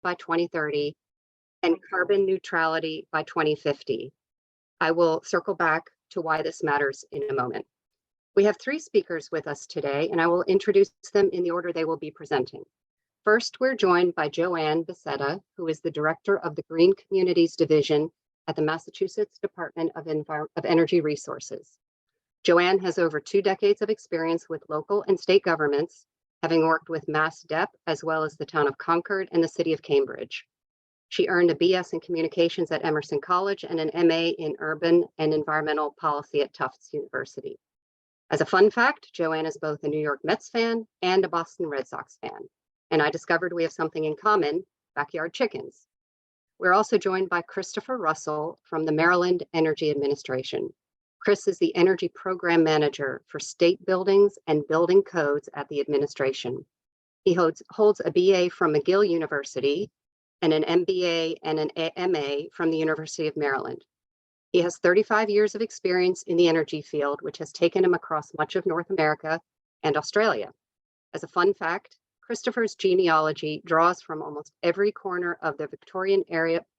by 2030 and carbon neutrality by 2050. I will circle back to why this matters in a moment. We have 3 speakers with us today, and I will introduce them in the order they will be presenting. First, we're joined by Joanne Becerra, who is the Director of the Green Communities Division at the Massachusetts Department of Energy Resources. Joanne has over 2 decades of experience with local and state governments, having worked with MassDEP as well as the town of Concord and the city of Cambridge. She earned a BS in Communications at Emerson College and an MA in Urban and Environmental Policy at Tufts University. As a fun fact, Joanne is both a New York Mets fan and a Boston Red Sox fan. And I discovered we have something in common: backyard chickens. We're also joined by Christopher Russell from the Maryland Energy Administration. Chris is the Energy Program Manager for state buildings and building codes at the administration. He holds a BA from McGill University and an MBA and an MA from the University of Maryland. He has 35 years of experience in the energy field, which has taken him across much of North America and Australia. As a fun fact, Christopher's genealogy draws from almost every corner of the Victorian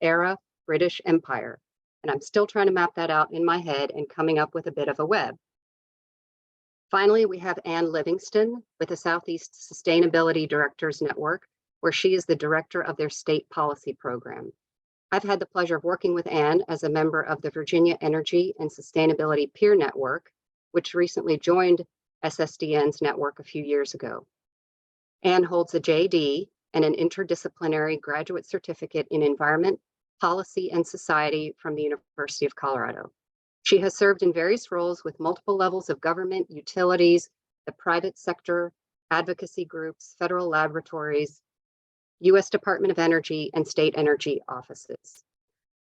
era British Empire, and I'm still trying to map that out in my head and coming up with a bit of a web. Finally, we have Ann Livingston with the Southeast Sustainability Directors Network, where she is the director of their state policy program. I've had the pleasure of working with Ann as a member of the Virginia Energy and Sustainability Peer Network, which recently joined SSDN's network a few years ago. Ann holds a JD and an interdisciplinary graduate certificate in environment, policy, and society from the University of Colorado. She has served in various roles with multiple levels of government, utilities, the private sector, advocacy groups, federal laboratories, U.S. Department of Energy, and state energy offices.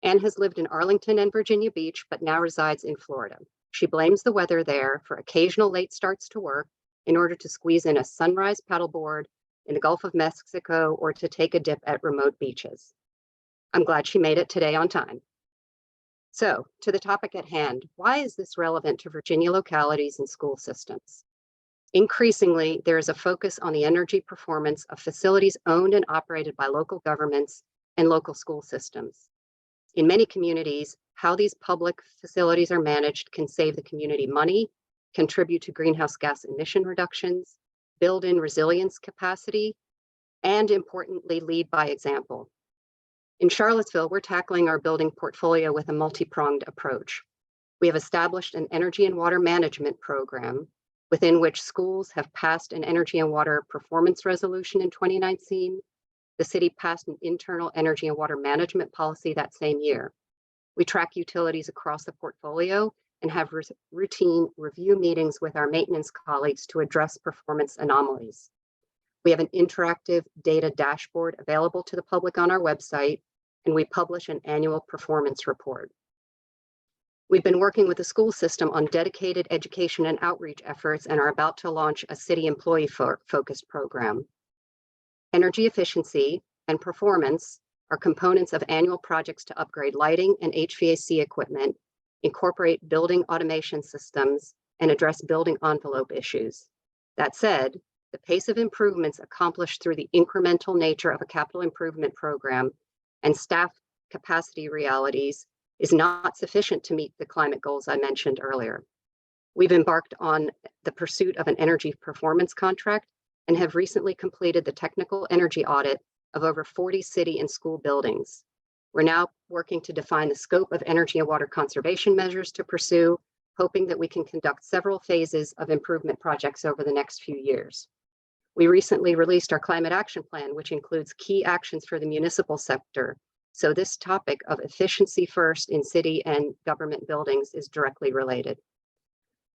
Ann has lived in Arlington and Virginia Beach, but now resides in Florida. She blames the weather there for occasional late starts to work in order to squeeze in a sunrise paddleboard in the Gulf of Mexico or to take a dip at remote beaches. I'm glad she made it today on time. So, to the topic at hand, why is this relevant to Virginia localities and school systems? Increasingly, there is a focus on the energy performance of facilities owned and operated by local governments and local school systems. In many communities, how these public facilities are managed can save the community money, contribute to greenhouse gas emission reductions, build in resilience capacity, and importantly, lead by example. In Charlottesville, we're tackling our building portfolio with a multi-pronged approach. We have established an energy and water management program within which schools have passed an energy and water performance resolution in 2019. The city passed an internal energy and water management policy that same year. We track utilities across the portfolio and have routine review meetings with our maintenance colleagues to address performance anomalies. We have an interactive data dashboard available to the public on our website, and we publish an annual performance report. We've been working with the school system on dedicated education and outreach efforts and are about to launch a city employee-focused program. Energy efficiency and performance are components of annual projects to upgrade lighting and HVAC equipment, incorporate building automation systems, and address building envelope issues. That said, the pace of improvements accomplished through the incremental nature of a capital improvement program and staff capacity realities is not sufficient to meet the climate goals I mentioned earlier. We've embarked on the pursuit of an energy performance contract and have recently completed the technical energy audit of over 40 city and school buildings. We're now working to define the scope of energy and water conservation measures to pursue, hoping that we can conduct several phases of improvement projects over the next few years. We recently released our climate action plan, which includes key actions for the municipal sector. So this topic of efficiency first in city and government buildings is directly related.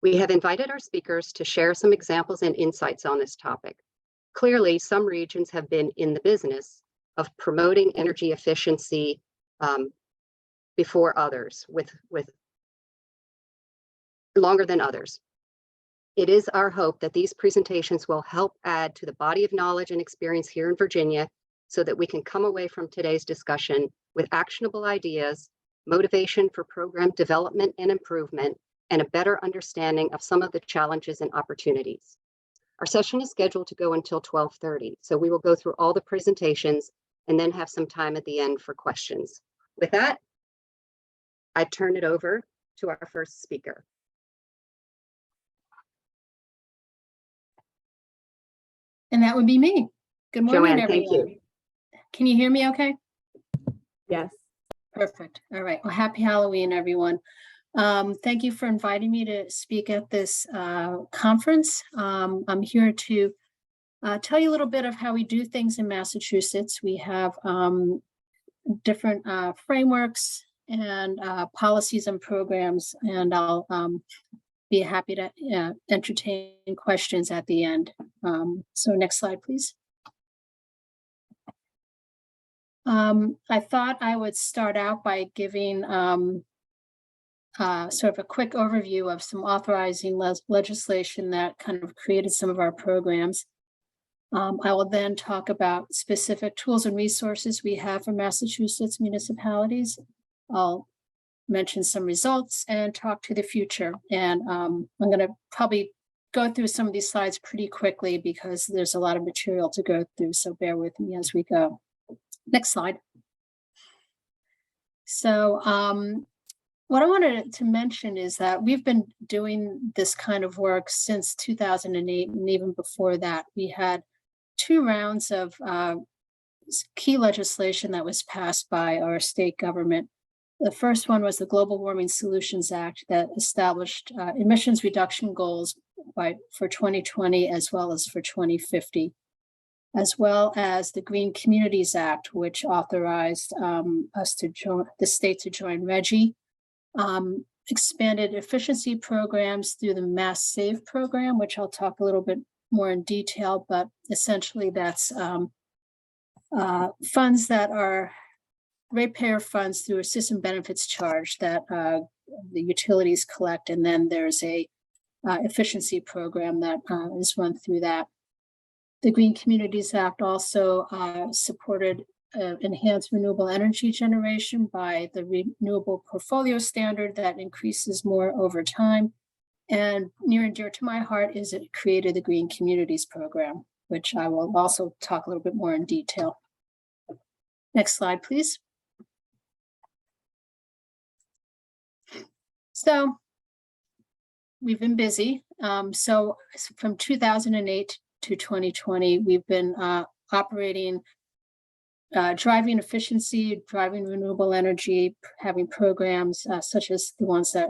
We have invited our speakers to share some examples and insights on this topic. Clearly, some regions have been in the business of promoting energy efficiency before others, with longer than others. It is our hope that these presentations will help add to the body of knowledge and experience here in Virginia so that we can come away from today's discussion with actionable ideas, motivation for program development and improvement, and a better understanding of some of the challenges and opportunities. Our session is scheduled to go until 12:30, so we will go through all the presentations and then have some time at the end for questions. With that, I turn it over to our first speaker. And that would be me. Good morning, Joanne, everyone. thank you. Can you hear me okay? Yes. Perfect. All right. Well, happy Halloween, everyone. Thank you for inviting me to speak at this conference. I'm here to tell you a little bit of how we do things in Massachusetts. We have different frameworks and policies and programs, and I'll be happy to entertain questions at the end. So next slide, please. I thought I would start out by giving sort of a quick overview of some authorizing legislation that kind of created some of our programs. I will then talk about specific tools and resources we have for Massachusetts municipalities. I'll mention some results and talk to the future. And I'm going to probably go through some of these slides pretty quickly because there's a lot of material to go through. So bear with me as we go. Next slide. So what I wanted to mention is that we've been doing this kind of work since 2008, and even before that, we had 2 rounds of key legislation that was passed by our state government. The first one was the Global Warming Solutions Act that established emissions reduction goals for 2020 as well as for 2050, as well as the Green Communities Act, which authorized us to join the state to join RGGI, expanded efficiency programs through the Mass Save program, which I'll talk a little bit more in detail, but essentially that's funds that are ratepayer funds through a system benefits charge that the utilities collect, and then there's a efficiency program that is run through that. The Green Communities Act also supported enhanced renewable energy generation by the Renewable Portfolio Standard that increases more over time. And near and dear to my heart is it created the Green Communities Program, which I will also talk a little bit more in detail. Next slide, please. So we've been busy. So from 2008 to 2020, we've been operating, driving efficiency, driving renewable energy, having programs such as the ones that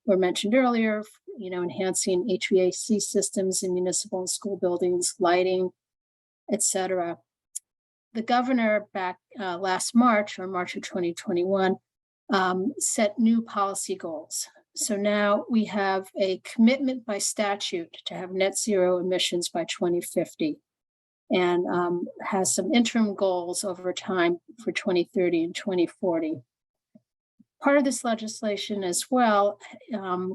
were mentioned earlier, enhancing HVAC systems in municipal and school buildings, lighting, etc. The governor back last March, or March of 2021, set new policy goals. So now we have a commitment by statute to have net zero emissions by 2050, and has some interim goals over time for 2030 and 2040. Part of this legislation as well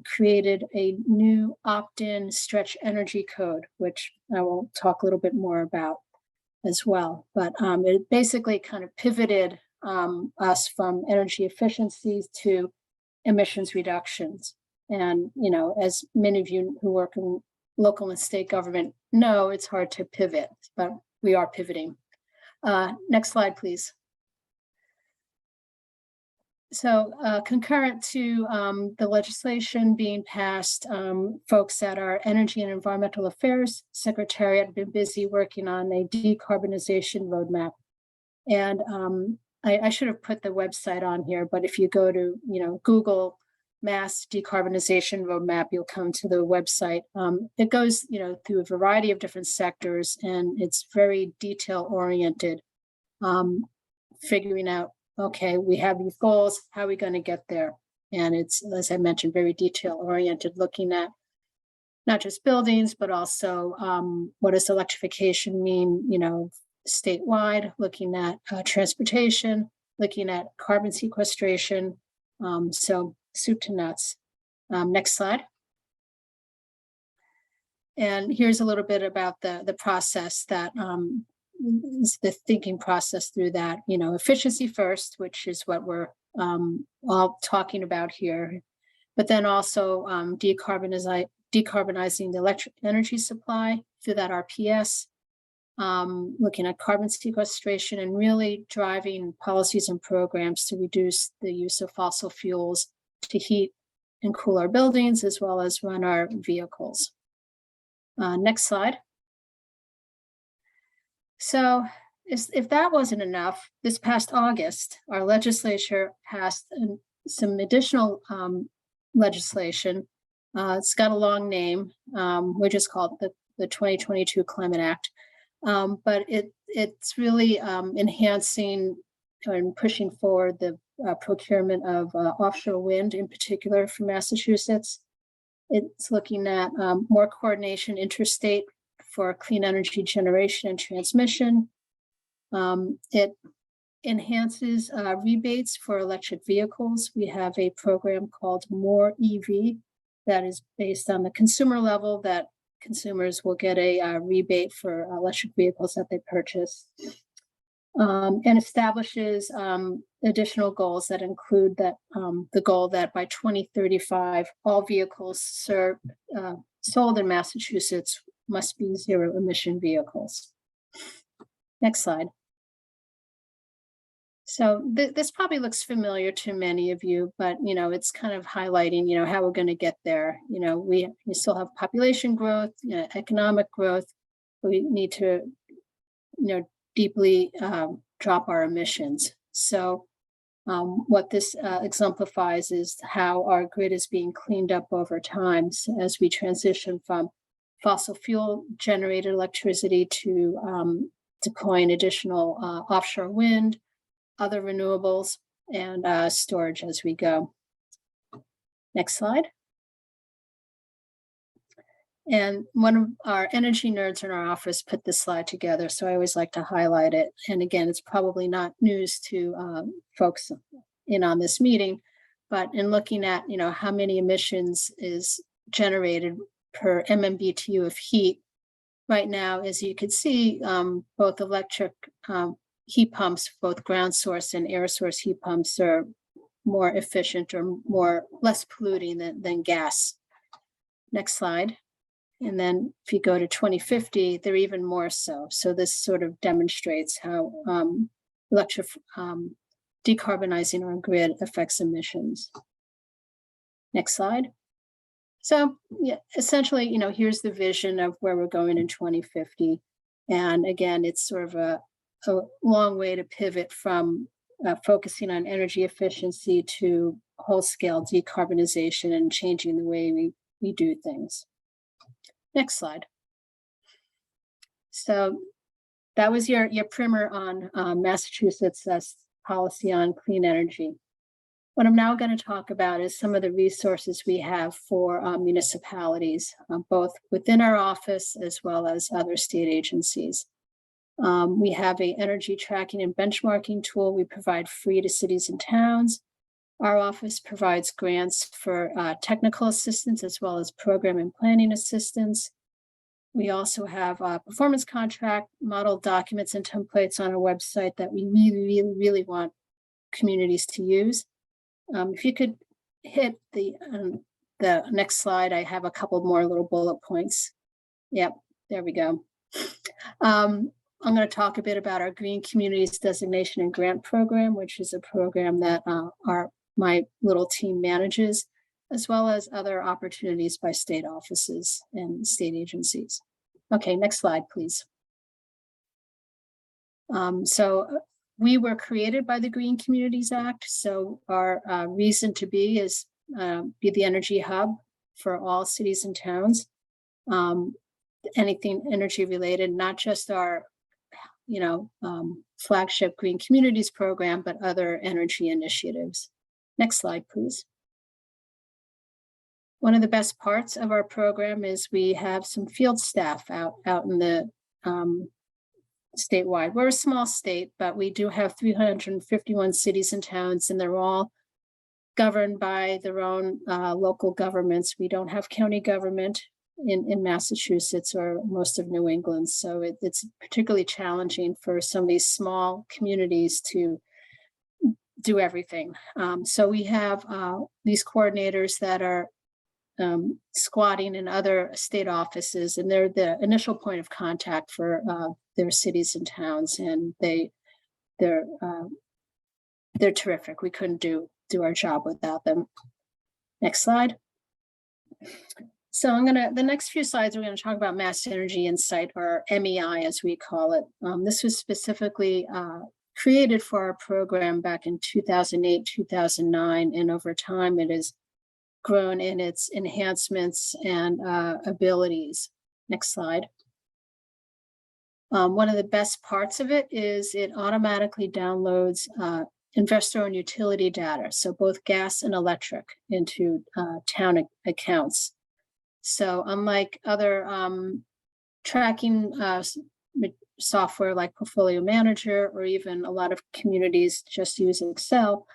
created a new opt-in stretch energy code, which I will talk a little bit more about as well. But it basically kind of pivoted us from energy efficiencies to emissions reductions. And, as many of you who work in local and state government know, it's hard to pivot, but we are pivoting. Next slide, please. So concurrent to the legislation being passed, folks at our Energy and Environmental Affairs Secretariat have been busy working on a decarbonization roadmap. And I should have put the website on here, but if you go to Google Mass Decarbonization Roadmap, you'll come to the website. It goes through a variety of different sectors, and it's very detail oriented, figuring out, okay, we have these goals, how are we going to get there? And it's, as I mentioned, very detail oriented, looking at not just buildings, but also what does electrification mean, statewide, looking at transportation, looking at carbon sequestration. So soup to nuts. Next slide. And here's a little bit about the process that the thinking process through that, efficiency first, which is what we're all talking about here, but then also decarbonizing the electric energy supply through that RPS, looking at carbon sequestration and really driving policies and programs to reduce the use of fossil fuels to heat and cool our buildings as well as run our vehicles. Next slide. So if that wasn't enough, this past August, our legislature passed some additional legislation. It's got a long name. We just call it the 2022 Climate Act. But it's really enhancing and pushing forward the procurement of offshore wind in particular for Massachusetts. It's looking at more coordination interstate for clean energy generation and transmission. It enhances rebates for electric vehicles. We have a program called More EV that is based on the consumer level, that consumers will get a rebate for electric vehicles that they purchase, and establishes additional goals that include that the goal that by 2035, all vehicles sold in Massachusetts must be zero emission vehicles. Next slide. So this probably looks familiar to many of you, but it's kind of highlighting how we're going to get there. We still have population growth, economic growth. We need to deeply drop our emissions. So what this exemplifies is how our grid is being cleaned up over time as we transition from fossil fuel generated electricity to deploying additional offshore wind, other renewables, and storage as we go. Next slide. And one of our energy nerds in our office put this slide together, so I always like to highlight it. And again, it's probably not news to folks in on this meeting, but in looking at how many emissions is generated per MMBTU of heat, right now, as you can see, both electric heat pumps, both ground source and air source heat pumps, are more efficient or less polluting than gas. Next slide. And then if you go to 2050, they're even more so. So this sort of demonstrates how decarbonizing our grid affects emissions. Next slide. So yeah, essentially, here's the vision of where we're going in 2050. And again, it's sort of a long way to pivot from focusing on energy efficiency to whole-scale decarbonization and changing the way we do things. Next slide. So that was your primer on Massachusetts' policy on clean energy. What I'm now going to talk about is some of the resources we have for municipalities, both within our office as well as other state agencies. We have an energy tracking and benchmarking tool we provide free to cities and towns. Our office provides grants for technical assistance as well as program and planning assistance. We also have performance contract model documents and templates on our website that we really want communities to use. If you could hit the next slide, I have a couple more little bullet points. Yep, there we go. I'm going to talk a bit about our Green Communities Designation and Grant Program, which is a program that my little team manages, as well as other opportunities by state offices and state agencies. Okay, next slide, please. So we were created by the Green Communities Act. So our reason to be is be the energy hub for all cities and towns. Anything energy related, not just our flagship Green Communities program, but other energy initiatives. Next slide, please. One of the best parts of our program is we have some field staff out in the statewide. We're a small state, but we do have 351 cities and towns, and they're all governed by their own local governments. We don't have county government in Massachusetts or most of New England. So it's particularly challenging for some of these small communities to do everything. So we have these coordinators that are squatting in other state offices, and they're the initial point of contact for their cities and towns, and they're terrific. We couldn't do our job without them. Next slide. So the next few slides, we're gonna talk about Mass Energy Insight, or MEI as we call it. This was specifically created for our program back in 2008, 2009, and over time it has grown in its enhancements and abilities. Next slide. One of the best parts of it is it automatically downloads investor-owned utility data, so both gas and electric, into town accounts. So unlike other tracking software like Portfolio Manager, or even a lot of communities just use Excel,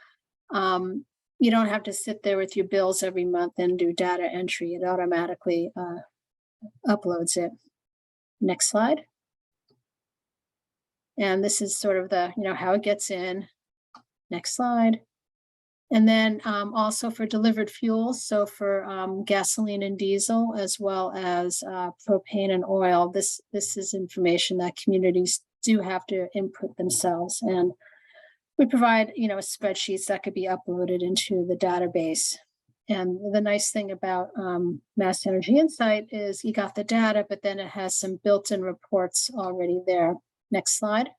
you don't have to sit there with your bills every month and do data entry. It automatically uploads it. Next slide. And this is sort of the, how it gets in. Next slide. And then also for delivered fuels, so for gasoline and diesel, as well as propane and oil, this is information that communities do have to input themselves. And we provide, spreadsheets that could be uploaded into the database. And the nice thing about Mass Energy Insight is you got the data, but then it has some built-in reports already there. Next slide.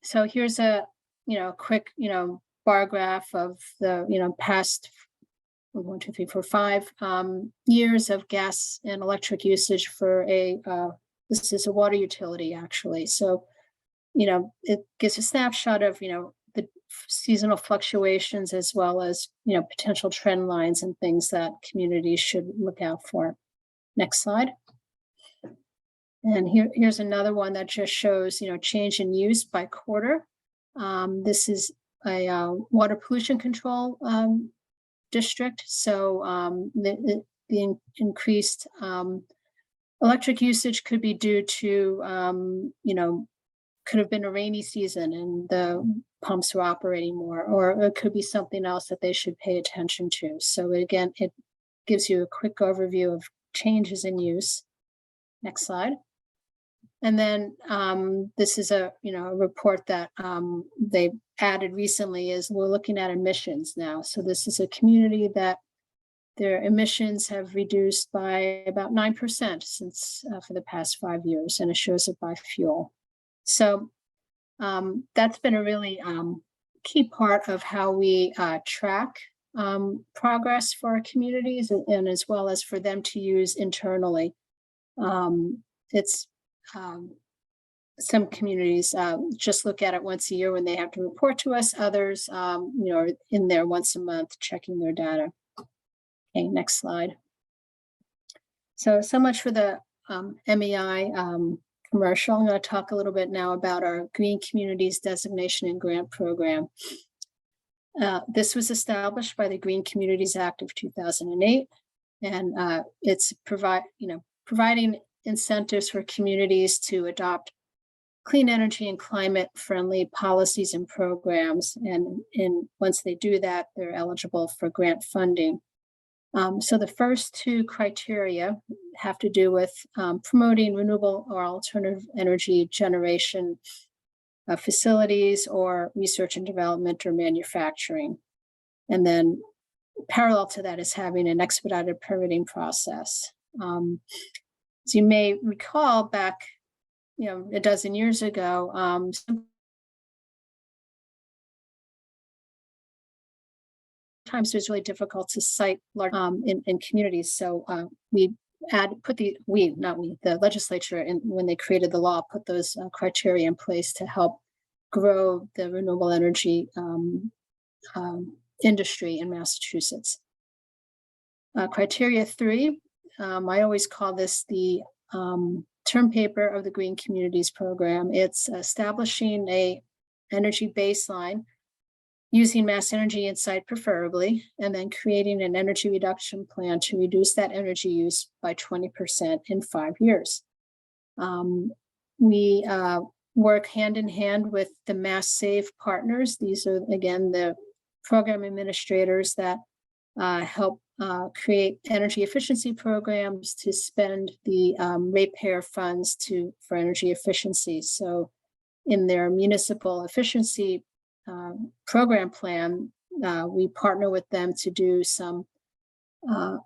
So here's a, quick, bar graph of the, past 1, 2, 3, 4, 5 years of gas and electric usage for this is a water utility actually. So, it gives a snapshot of, the seasonal fluctuations, as well as, potential trend lines and things that communities should look out for. Next slide. And here's another one that just shows, change in use by quarter. This is a water pollution control district. So the increased electric usage could be due to, could have been a rainy season and the pumps were operating more, or it could be something else that they should pay attention to. So again, it gives you a quick overview of changes in use. Next slide. And then this is a report that they added recently. Is we're looking at emissions now. So this is a community that their emissions have reduced by about 9% since for the past 5 years, and it shows it by fuel. So that's been a really key part of how we track progress for our communities, and as well as for them to use internally. It's some communities just look at it once a year when they have to report to us. Others, are in there once a month checking their data. Okay, next slide. So much for the MEI commercial. I'm going to talk a little bit now about our Green Communities Designation and Grant Program. This was established by the Green Communities Act of 2008, and it's providing incentives for communities to adopt clean energy and climate friendly policies and programs. And once they do that, they're eligible for grant funding. So the first 2 criteria have to do with promoting renewable or alternative energy generation facilities, or research and development, or manufacturing. And then parallel to that is having an expedited permitting process. As you may recall, back, a dozen years ago, sometimes it was really difficult to cite large in communities. So the legislature, and when they created the law, put those criteria in place to help grow the renewable energy industry in Massachusetts. Criteria 3. I always call this the term paper of the Green Communities Program. It's establishing a energy baseline using Mass Energy Insight preferably, and then creating an energy reduction plan to reduce that energy use by 20% in 5 years. We work hand in hand with the Mass Save partners. These are, again, the program administrators that help create energy efficiency programs to spend the ratepayer funds for energy efficiency. So in their municipal efficiency program plan, we partner with them to do some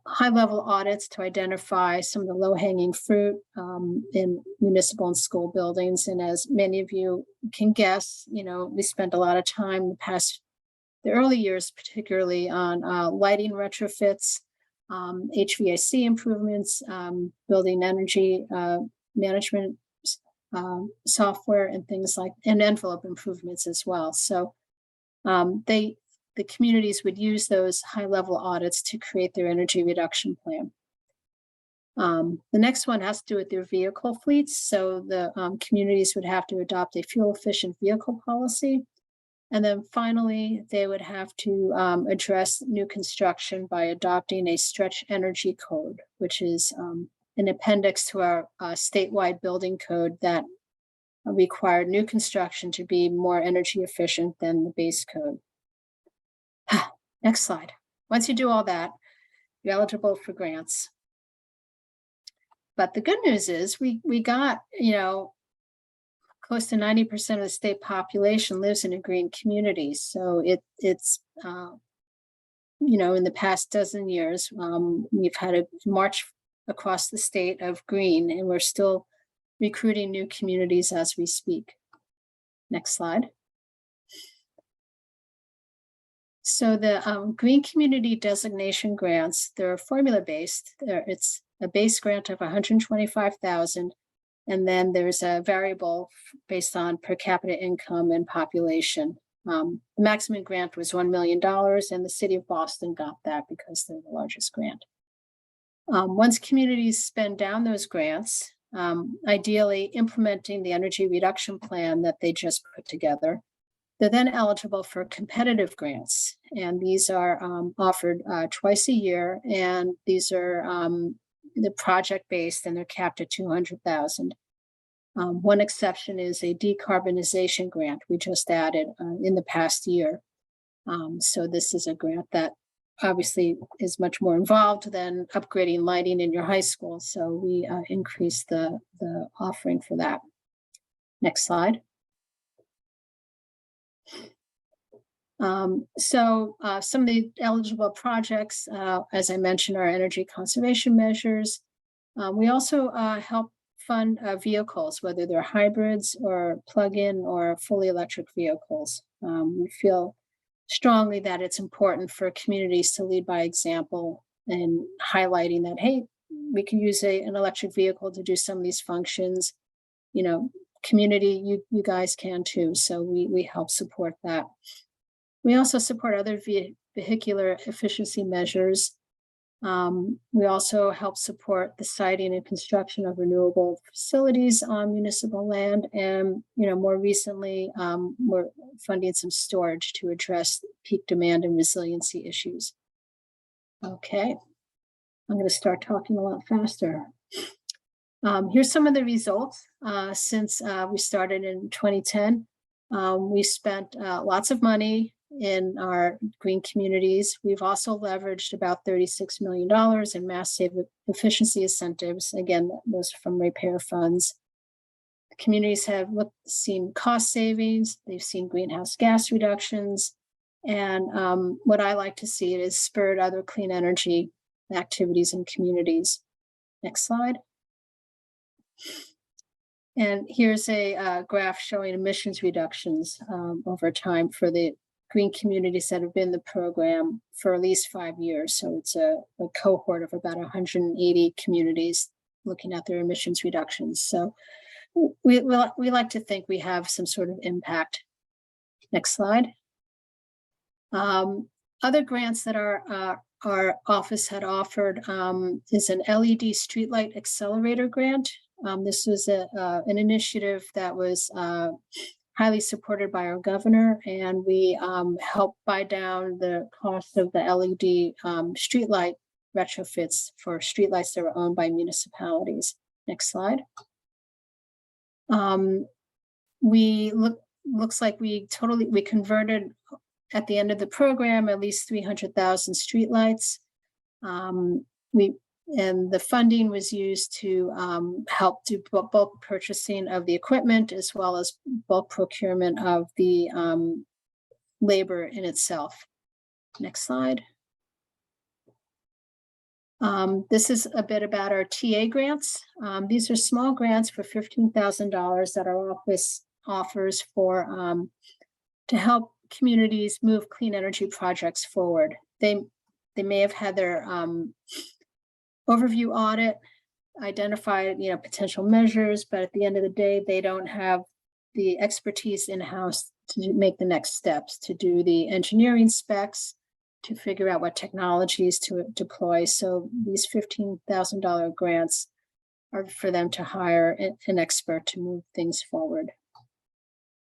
high-level audits to identify some of the low-hanging fruit in municipal and school buildings. And as many of you can guess, we spent a lot of time the early years, particularly on lighting retrofits, HVAC improvements, building energy management software, and things and envelope improvements as well. So the communities would use those high-level audits to create their energy reduction plan. The next one has to do with their vehicle fleets. So the communities would have to adopt a fuel-efficient vehicle policy. And then finally, they would have to address new construction by adopting a stretch energy code, which is an appendix to our statewide building code that required new construction to be more energy efficient than the base code. Next slide. Once you do all that, you're eligible for grants. But the good news is we got, close to 90% of the state population lives in a green community. So it's in the past dozen years, we've had a march across the state of green, and we're still recruiting new communities as we speak. Next slide. So the Green Community Designation grants, they're formula-based. It's a base grant of $125,000, and then there's a variable based on per capita income and population. The maximum grant was $1 million, and the city of Boston got that because they're the largest grant. Once communities spend down those grants, ideally implementing the energy reduction plan that they just put together, they're then eligible for competitive grants. And these are offered twice a year, and these are the project-based, and they're capped at $200,000. One exception is a decarbonization grant we just added in the past year. So this is a grant that obviously is much more involved than upgrading lighting in your high school. So we increased the offering for that. Next slide. Some of the eligible projects, as I mentioned, are energy conservation measures. We also help fund vehicles, whether they're hybrids or plug-in or fully electric vehicles. We feel strongly that it's important for communities to lead by example and highlighting that, hey, we can use an electric vehicle to do some of these functions. Community, you guys can too. So we help support that. We also support other vehicular efficiency measures. We also help support the siting and construction of renewable facilities on municipal land. And, more recently, we're funding some storage to address peak demand and resiliency issues. Okay, I'm going to start talking a lot faster. Here's some of the results since we started in 2010. We spent lots of money in our green communities. We've also leveraged about $36 million in mass efficiency incentives. Again, those from ratepayer funds. The communities have seen cost savings. They've seen greenhouse gas reductions. And what I like to see is spurred other clean energy activities in communities. Next slide. And here's a graph showing emissions reductions over time for the green communities that have been in the program for at least 5 years. So it's a cohort of about 180 communities looking at their emissions reductions. So we like to think we have some sort of impact. Next slide. Other grants that our office had offered is an LED streetlight accelerator grant. This was an initiative that was highly supported by our governor, and we helped buy down the cost of the LED streetlight retrofits for streetlights that were owned by municipalities. Next slide. Looks like we converted at the end of the program at least 300,000 streetlights. And the funding was used to help do bulk purchasing of the equipment, as well as bulk procurement of the labor in itself. Next slide. This is a bit about our TA grants. These are small grants for $15,000 that our office offers for to help communities move clean energy projects forward. They may have had their overview audit, identified potential measures, but at the end of the day, they don't have the expertise in-house to make the next steps, to do the engineering specs, to figure out what technologies to deploy. So these $15,000 grants are for them to hire an expert to move things forward.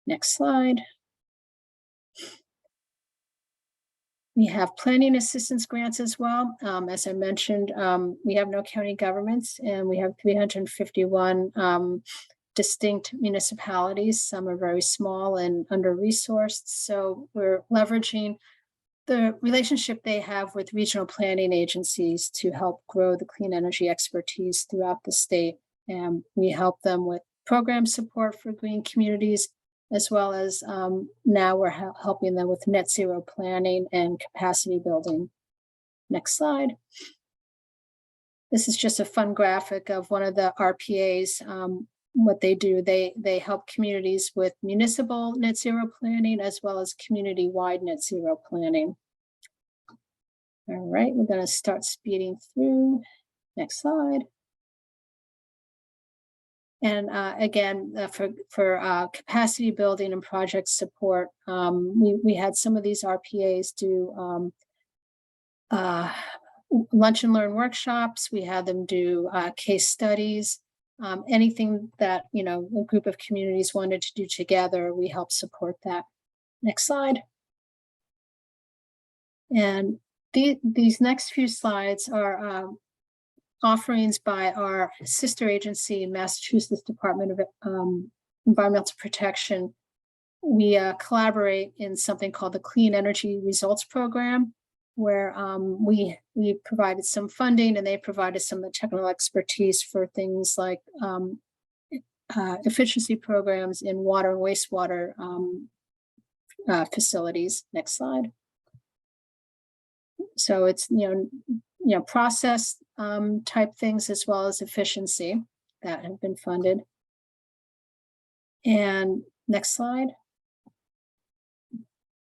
Next slide. We have planning assistance grants as well. As I mentioned, we have no county governments, and we have 351 distinct municipalities. Some are very small and under-resourced. So we're leveraging the relationship they have with regional planning agencies to help grow the clean energy expertise throughout the state. And we help them with program support for green communities, as well as now we're helping them with net zero planning and capacity building. Next slide. This is just a fun graphic of one of the RPAs. What they do, they help communities with municipal net zero planning, as well as community-wide net zero planning. All right, we're going to start speeding through. Next slide. And again, for capacity building and project support, we had some of these RPAs do lunch and learn workshops. We had them do case studies. Anything that a group of communities wanted to do together, we help support that. Next slide. And these next few slides are offerings by our sister agency, Massachusetts Department of Environmental Protection. We collaborate in something called the Clean Energy Results Program, where we provided some funding, and they provided some of the technical expertise for things like efficiency programs in water and wastewater facilities. Next slide. So it's process type things, as well as efficiency, that have been funded. And next slide.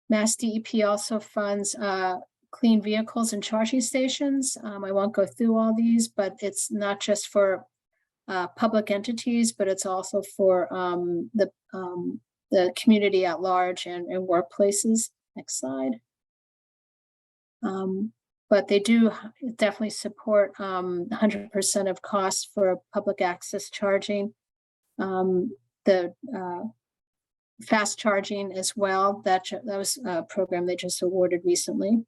Mass DEP also funds clean vehicles and charging stations. I won't go through all these, but it's not just for public entities, but it's also for the community at large and workplaces. Next slide. But they do definitely support 100% of costs for public access charging, the fast charging as well. That was a program they just awarded recently.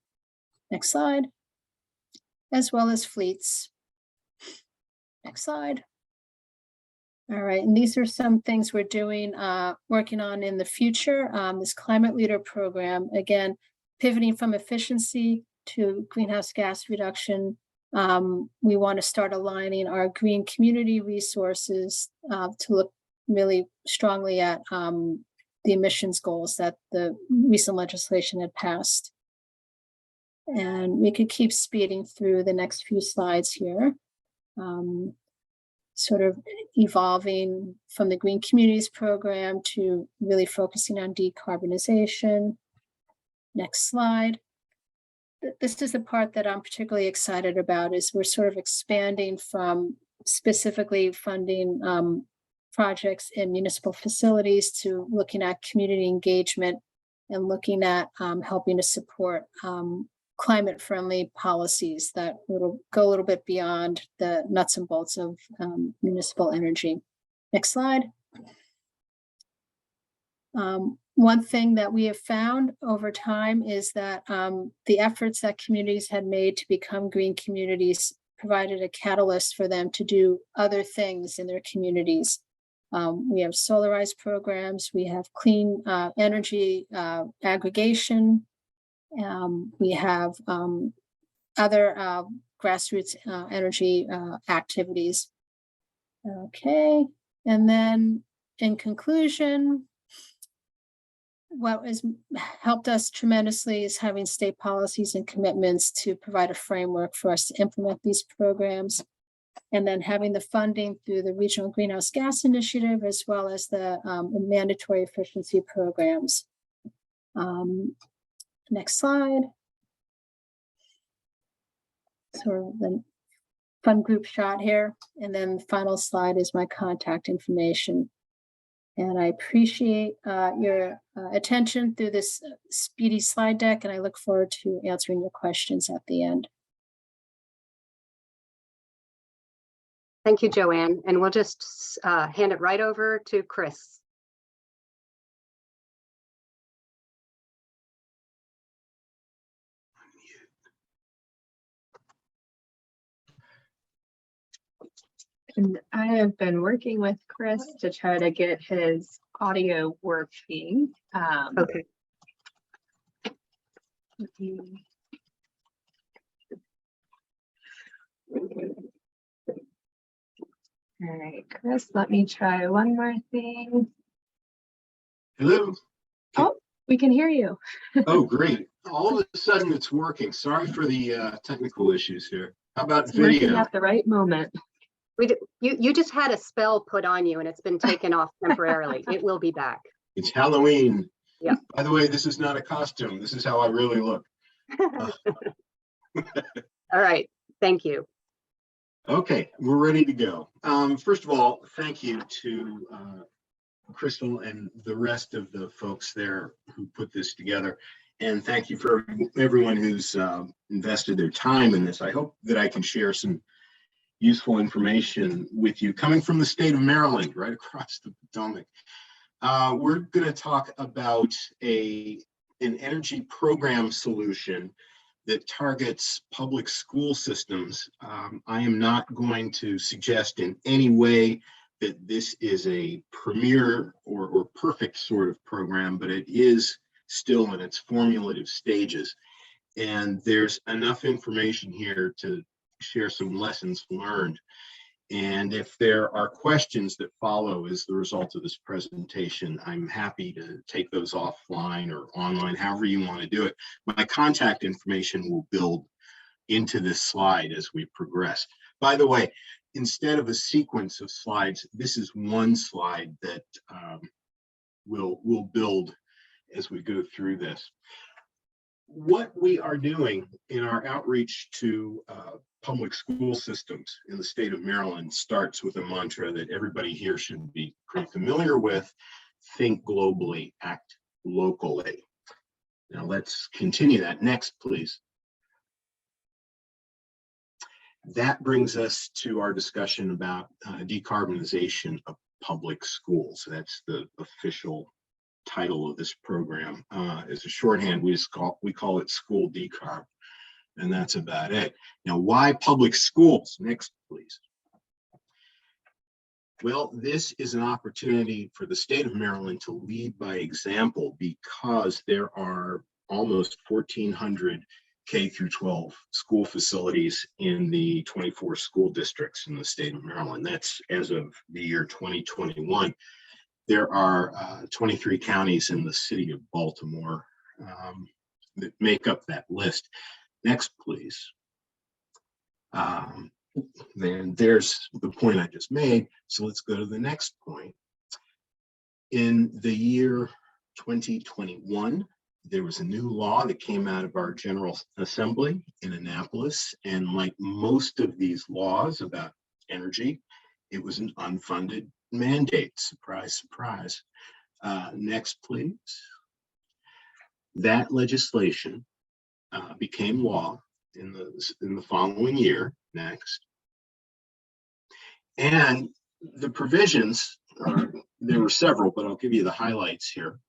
Next slide. As well as fleets. Next slide. All right, and these are some things we're doing, working on in the future. This Climate Leader program, again, pivoting from efficiency to greenhouse gas reduction. We want to start aligning our green community resources to look really strongly at the emissions goals that the recent legislation had passed. And we could keep speeding through the next few slides here. Sort of evolving from the Green Communities program to really focusing on decarbonization. Next slide. This is the part that I'm particularly excited about, is we're sort of expanding from specifically funding projects in municipal facilities to looking at community engagement and looking at helping to support climate-friendly policies that will go a little bit beyond the nuts and bolts of municipal energy. Next slide. One thing that we have found over time is that the efforts that communities had made to become green communities provided a catalyst for them to do other things in their communities. We have solarized programs, we have clean energy aggregation, we have other grassroots energy activities. Okay, and then in conclusion, what has helped us tremendously is having state policies and commitments to provide a framework for us to implement these programs. And then having the funding through the Regional Greenhouse Gas Initiative, as well as the mandatory efficiency programs. Next slide. So the fun group shot here. And then the final slide is my contact information. And I appreciate your attention through this speedy slide deck, and I look forward to answering your questions at the end. Thank you, Joanne. And we'll just hand it right over to Chris. And I have been working with Chris to try to get his audio working. Okay. All right, Chris, let me try one more thing. Hello. Oh, we can hear you. Oh, great. All of a sudden it's working. Sorry for the technical issues here. How about It's working video? at the right moment. You just had a spell put on you and it's been taken off temporarily. It will be back. It's Halloween. Yeah. By the way, this is not a costume. This is how I really look. All right. Thank you. Okay, we're ready to go. First of all, thank you to Crystal and the rest of the folks there who put this together. And thank you for everyone who's invested their time in this. I hope that I can share some useful information with you coming from the state of Maryland, right across the Potomac. We're going to talk about an energy program solution that targets public school systems. I am not going to suggest in any way that this is a premier or perfect sort of program, but it is still in its formulative stages. And there's enough information here to share some lessons learned. And if there are questions that follow as the result of this presentation, I'm happy to take those offline or online, however you want to do it. My contact information will build into this slide as we progress. By the way, instead of a sequence of slides, this is one slide that we'll build as we go through this. What we are doing in our outreach to public school systems in the state of Maryland starts with a mantra that everybody here should be pretty familiar with: think globally, act locally. Now let's continue that. Next, please. That brings us to our discussion about decarbonization of public schools. That's the official title of this program. As a shorthand, we call it school decarb, and that's about it. Now, why public schools? Next, please. Well, this is an opportunity for the state of Maryland to lead by example, because there are almost 1,400 K through 12 school facilities in the 24 school districts in the state of Maryland. That's as of the year 2021. There are 23 counties in the city of Baltimore that make up that list. Next, please. Then there's the point I just made. So let's go to the next point. In the year 2021, there was a new law that came out of our General Assembly in Annapolis. And like most of these laws about energy, it was an unfunded mandate. Surprise, surprise. Next, please. That legislation became law in the following year. Next. And the provisions, there were several, but I'll give you the highlights here.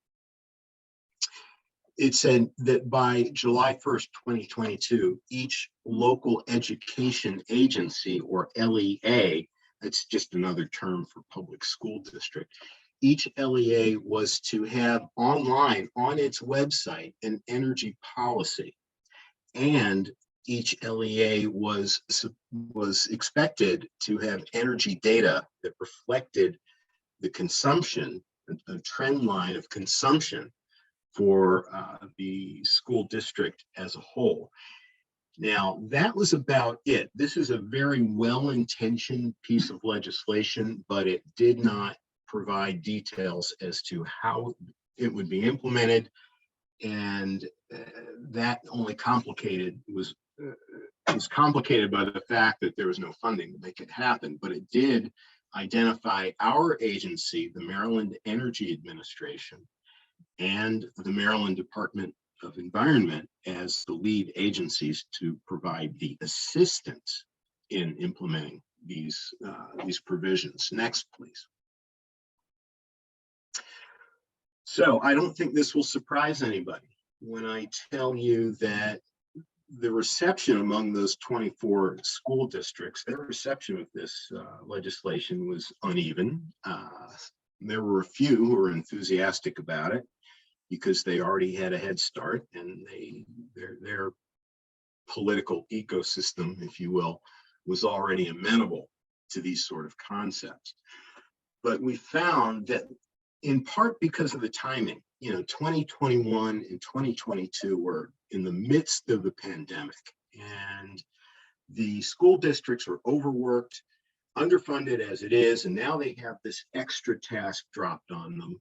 It said that by July 1st, 2022, each local education agency, or LEA, that's just another term for public school district, each LEA was to have online on its website an energy policy and each LEA was expected to have energy data that reflected the consumption, a trend line of consumption for the school district as a whole. Now, that was about it. This is a very well-intentioned piece of legislation, but it did not provide details as to how it would be implemented, and that only was complicated by the fact that there was no funding to make it happen. But it did identify our agency, the Maryland Energy Administration, and the Maryland Department of Environment as the lead agencies to provide the assistance in implementing these provisions. Next, please. So I don't think this will surprise anybody when I tell you that the reception among those 24 school districts, their reception of this legislation was uneven. There were a few who were enthusiastic about it because they already had a head start, and their political ecosystem, if you will, was already amenable to these sort of concepts. But we found that in part because of the timing, 2021 and 2022 were in the midst of the pandemic, and the school districts were overworked, underfunded as it is, and now they have this extra task dropped on them.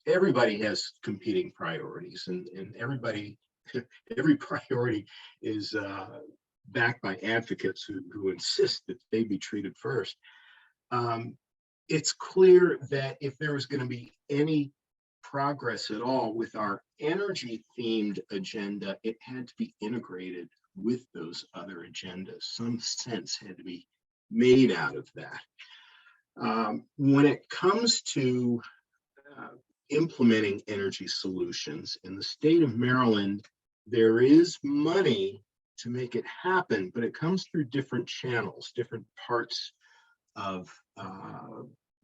Everybody has competing priorities, and every priority is backed by advocates who insist that they be treated first. It's clear that if there was going to be any progress at all with our energy-themed agenda, it had to be integrated with those other agendas. Some sense had to be made out of that. When it comes to implementing energy solutions in the state of Maryland, there is money to make it happen, but it comes through different channels, different parts of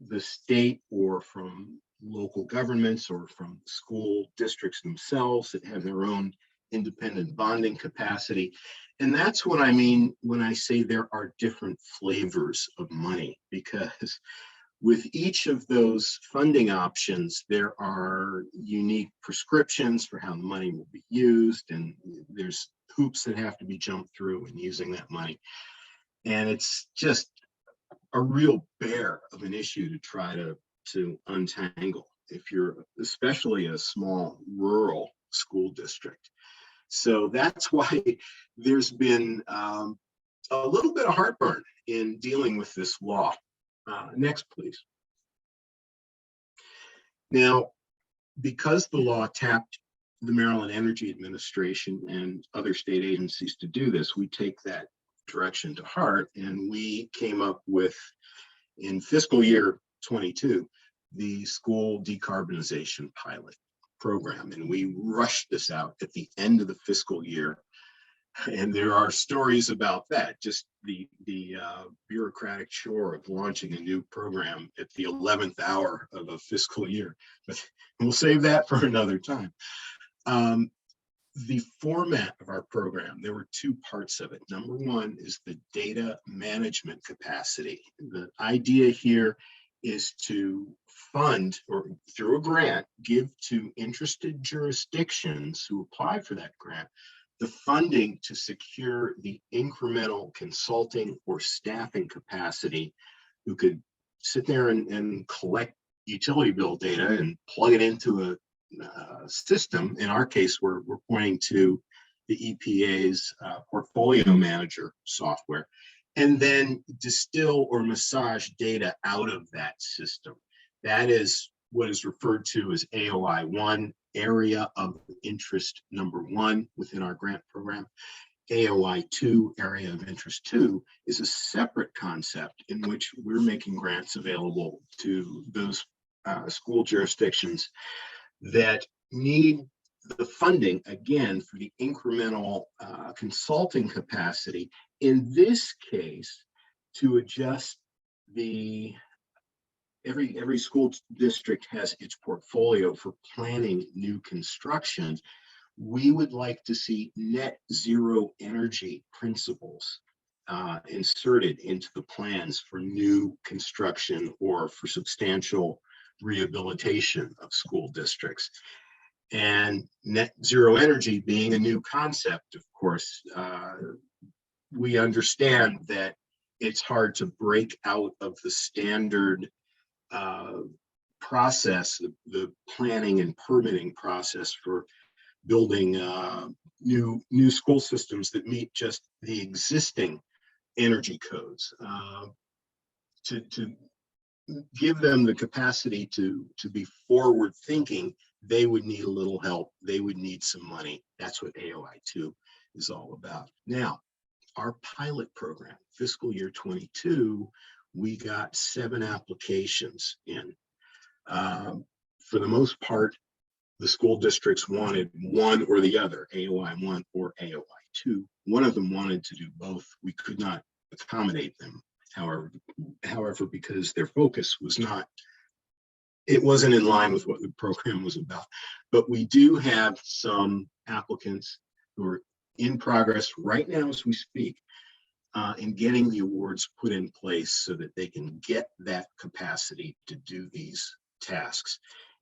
the state, or from local governments, or from school districts themselves that have their own independent bonding capacity. And that's what I mean when I say there are different flavors of money, because with each of those funding options, there are unique prescriptions for how the money will be used, and there's hoops that have to be jumped through in using that money. And it's just a real bear of an issue to try to untangle if you're especially a small rural school district. So that's why there's been a little bit of heartburn in dealing with this law. Next, please. Now, because the law tapped the Maryland Energy Administration and other state agencies to do this, we take that direction to heart, and we came up with, in fiscal year 22, the school decarbonization pilot program, and we rushed this out at the end of the fiscal year. And there are stories about that, just the bureaucratic chore of launching a new program at the 11th hour of a fiscal year, but we'll save that for another time. The format of our program, there were two parts of it. Number one is the data management capacity. The idea here is to fund, or through a grant, give to interested jurisdictions who apply for that grant the funding to secure the incremental consulting or staffing capacity, who could sit there and collect utility bill data and plug it into a system. In our case, we're pointing to the EPA's portfolio manager software, and then distill or massage data out of that system. That is what is referred to as AOI 1, area of interest number 1 within our grant program. AOI 2, area of interest 2, is a separate concept in which we're making grants available to those school jurisdictions that need the funding, again, for the incremental consulting capacity, in this case, to adjust the every school district has its portfolio for planning new construction. We would like to see net zero energy principles inserted into the plans for new construction or for substantial rehabilitation of school districts. And net zero energy being a new concept, of course, we understand that it's hard to break out of the standard process, the planning and permitting process for building new school systems that meet just the existing energy codes. To give them the capacity to be forward thinking, they would need a little help. They would need some money. That's what AOI2 is all about. Now, our pilot program, fiscal year 22, we got 7 applications in. For the most part, the school districts wanted one or the other, AOI1 or AOI2. One of them wanted to do both. We could not accommodate them. However, because their focus was not, it wasn't in line with what the program was about. But we do have some applicants who are in progress right now as we speak in getting the awards put in place so that they can get that capacity to do these tasks.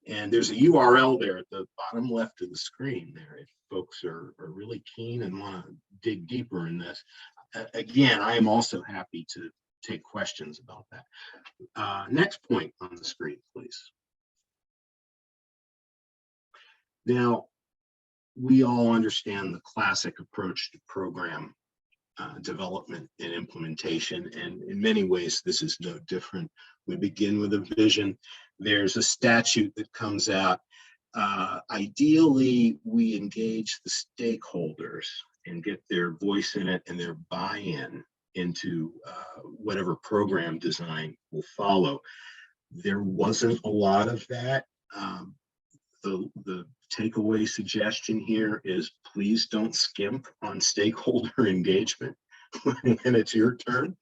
And there's a URL there at the bottom left of the screen there if folks are really keen and want to dig deeper in this. Again, I am also happy to take questions about that. Next point on the screen, please. Now, we all understand the classic approach to program development and implementation, and in many ways, this is no different. We begin with a vision. There's a statute that comes out. Ideally, we engage the stakeholders and get their voice in it and their buy-in into whatever program design will follow. There wasn't a lot of that. The takeaway suggestion here is please don't skimp on stakeholder engagement when it's your turn.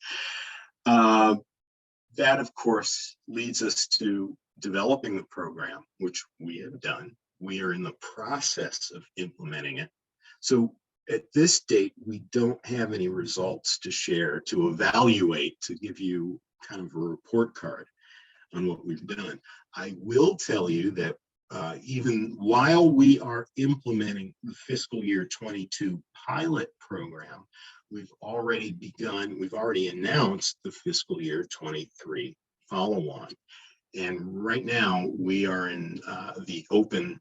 That, of course, leads us to developing the program, which we have done. We are in the process of implementing it. So at this date, we don't have any results to share, to evaluate, to give you kind of a report card on what we've done. I will tell you that even while we are implementing the fiscal year 22 pilot program, we've already announced the fiscal year 23 follow-on. And right now we are in the open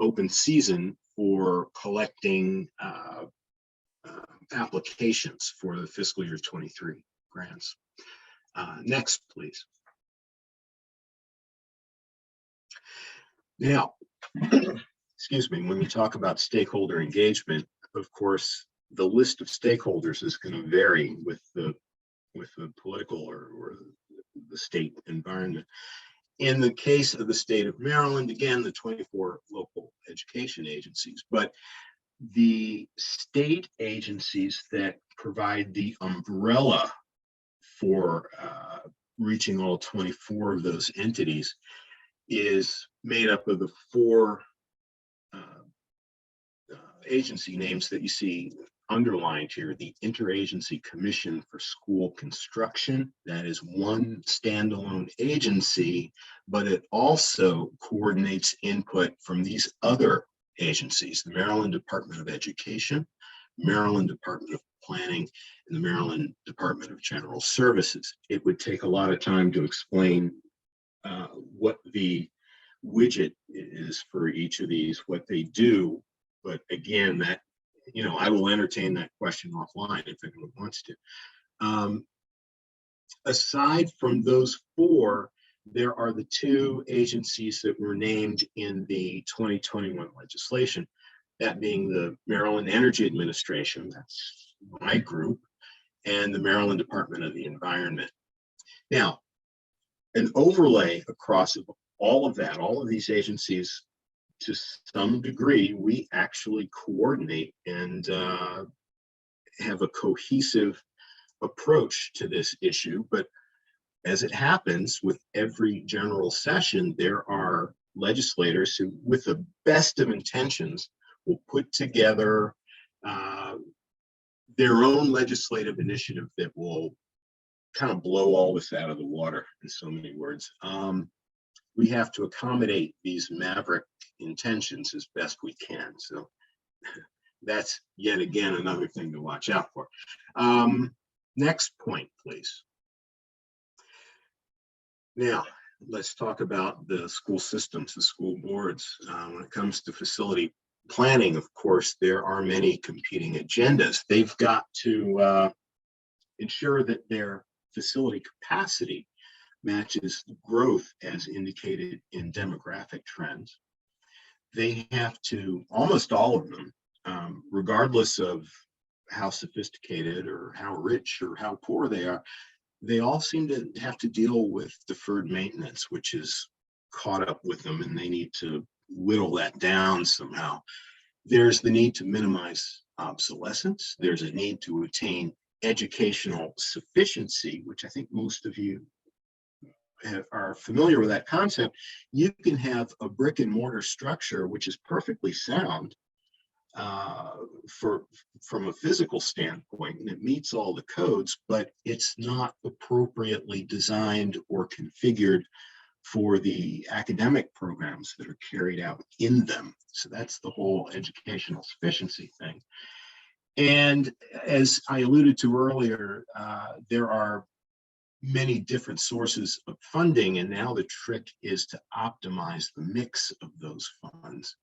open season for collecting applications for the fiscal year 23 grants. Next, please. Now, excuse me, when we talk about stakeholder engagement, of course, the list of stakeholders is going to vary with the political or the state environment. In the case of the state of Maryland, again, the 24 local education agencies, but the state agencies that provide the umbrella for reaching all 24 of those entities is made up of the 4 agency names that you see underlined here. The Interagency Commission for School Construction, that is one standalone agency, but it also coordinates input from these other agencies, the Maryland Department of Education, Maryland Department of Planning, and the Maryland Department of General Services. It would take a lot of time to explain what the widget is for each of these, what they do. But again, that, I will entertain that question offline if anyone wants to. Aside from those 4, there are the 2 agencies that were named in the 2021 legislation, that being the Maryland Energy Administration, that's my group, and the Maryland Department of the Environment. Now, an overlay across all of these agencies, to some degree, we actually coordinate and have a cohesive approach to this issue. But as it happens with every general session, there are legislators who, with the best of intentions, will put together their own legislative initiative that will kind of blow all this out of the water, in so many words. We have to accommodate these maverick intentions as best we can. So that's yet again another thing to watch out for. Next point, please. Now, let's talk about the school systems, the school boards. When it comes to facility planning, of course, there are many competing agendas. They've got to ensure that their facility capacity matches growth as indicated in demographic trends. They have to, almost all of them, regardless of how sophisticated or how rich or how poor they are, they all seem to have to deal with deferred maintenance, which is caught up with them, and they need to whittle that down somehow. There's the need to minimize obsolescence. There's a need to attain educational sufficiency, which I think most of you are familiar with that concept. You can have a brick and mortar structure, which is perfectly sound from a physical standpoint, and it meets all the codes, but it's not appropriately designed or configured for the academic programs that are carried out in them. So that's the whole educational sufficiency thing. And as I alluded to earlier, there are many different sources of funding, and now the trick is to optimize the mix of those funds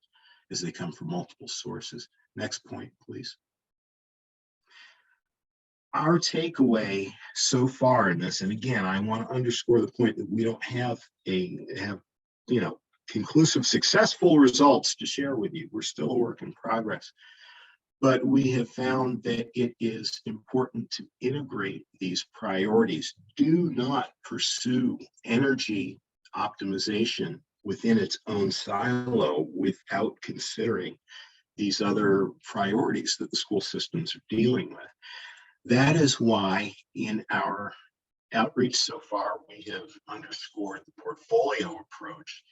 as they come from multiple sources. Next point, please. Our takeaway so far in this, and again, I want to underscore the point that we don't have conclusive, successful results to share with you. We're still a work in progress. But we have found that it is important to integrate these priorities. Do not pursue energy optimization within its own silo without considering these other priorities that the school systems are dealing with. That is why in our outreach so far, we have underscored the portfolio approach.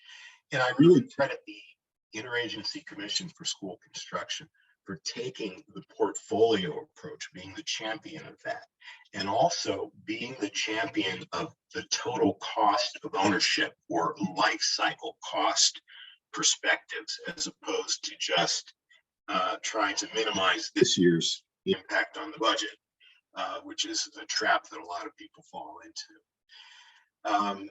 And I really credit the Interagency Commission for School Construction for taking the portfolio approach, being the champion of that, and also being the champion of the total cost of ownership or life cycle cost perspectives, as opposed to just trying to minimize this year's impact on the budget, which is a trap that a lot of people fall into.